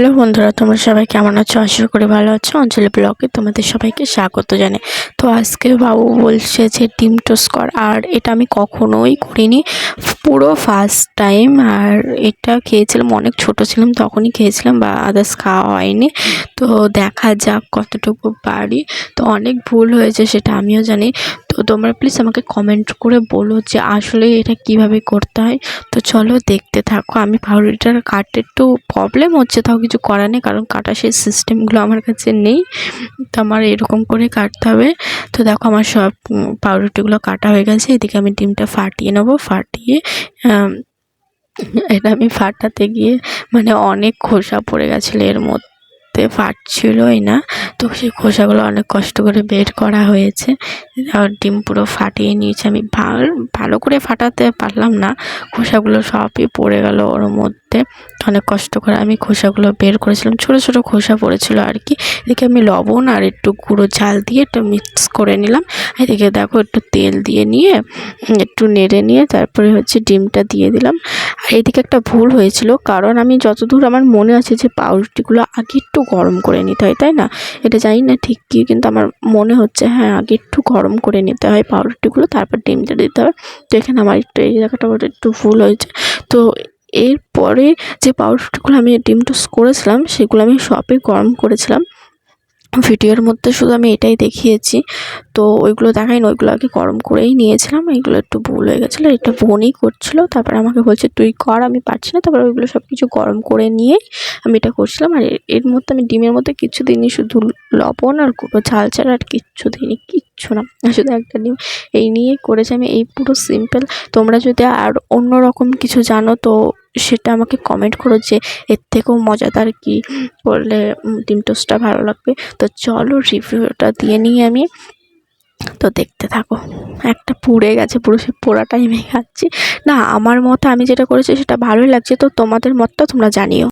Hello বন্ধুরা, তোমরা সবাই কেমন আছো? আশা করি ভালো আছো। অঞ্জলি ব্লগে তোমাদের সবাইকে স্বাগত জানাই। তো আজকে বাবু বলছে যে ডিম টোস্ট কর, আর এটা আমি কখনোই করিনি, পুরো ফার্স্ট টাইম। আর এটা খেয়েছিলাম অনেক ছোট ছিলাম, তখনই খেয়েছিলাম, বা আদার্স খাওয়া হয়নি। তো দেখা যাক কতটুকু পারি। তো অনেক ভুল হয়েছে সেটা আমিও জানি। তো তোমরা প্লিজ আমাকে কমেন্ট করে বলো যে আসলে এটা কিভাবে করতে হয়। তো চলো দেখতে থাকো। আমি পাউরুটিটার কাটতে একটু প্রবলেম হচ্ছে, তাও কিছু করার নেই, কারণ কাটা সেই সিস্টেমগুলো আমার কাছে নেই। তো আমার এরকম করে কাটতে হবে। তো দেখো আমার সব পাউরুটিগুলো কাটা হয়ে গেছে। এদিকে আমি ডিমটা ফাটিয়ে নেবো। ফাটিয়ে এটা আমি ফাটাতে গিয়ে মানে অনেক খোসা পড়ে গেছিলো, এর মধ্যে ফাটছিলই না। তো সেই খোসাগুলো অনেক কষ্ট করে বের করা হয়েছে। আর ডিম পুরো ফাটিয়ে নিয়েছি আমি। ভালো করে ফাটাতে পারলাম না, খোসাগুলো সবই পড়ে গেল ওর মধ্যে। অনেক কষ্ট করে আমি খোসাগুলো বের করেছিলাম, ছোট ছোট খোসা পড়েছিল আর কি। এদিকে আমি লবণ আর একটু গুঁড়ো ঝাল দিয়ে একটু মিক্স করে নিলাম। এদিকে দেখো একটু তেল দিয়ে নিয়ে একটু নেড়ে নিয়ে তারপরে ডিমটা দিয়ে দিলাম। আর এদিকে একটা ভুল হয়েছিল, কারণ আমি যতদূর আমার মনে আছে যে পাউরুটিগুলো আগে একটু গরম করে নিতে হয়, তাই না? এটা জানি না ঠিক কী, কিন্তু আমার মনে হচ্ছে হ্যাঁ, আগে একটু গরম করে নিতে হয় পাউরুটিগুলো, তারপর ডিমটা দিতে হবে। তো এখানে আমার একটু এই জায়গাটা একটু ভুল হয়েছে। তো এরপরে যে পাউরুটিগুলো আমি ডিম টোস্ট করেছিলাম সেগুলো আমি সবই গরম করেছিলাম। ভিডিওর মধ্যে শুধু আমি এটাই দেখিয়েছি, তো ওইগুলো দেখাইনি। ওইগুলো আগে গরম করেই নিয়েছিলাম। এইগুলো একটু ভুল হয়ে গেছিলো। এটা বোনই করছিলো, তারপর আমাকে বলছে তুই কর, আমি পারছি না। তারপর ওইগুলো সব কিছু গরম করে নিয়েই আমি এটা করছিলাম। আর এর মধ্যে আমি ডিমের মধ্যে কিছু দিইনি, শুধু লবণ আর গুঁড়ো ঝাল ছাড়া আর কিচ্ছু দিইনি, কিচ্ছু না। শুধু একটা ডিম এই নিয়েই করেছি আমি, এই পুরো সিম্পল। তোমরা যদি আর অন্য রকম কিছু জানো তো সেটা আমাকে কমেন্ট করো, যে এর থেকেও মজাদার কি করলে ডিম টোস্টটা ভালো লাগবে। তো চলো রিভিউটা দিয়ে নিই আমি। তো দেখতে থাকো। একটা পুড়ে গেছে, পুরো সেই পোড়াটাই আমি খাচ্ছি। না, আমার মতে আমি যেটা করেছি সেটা ভালোই লাগছে। তো তোমাদের মতটা তোমরা জানিও।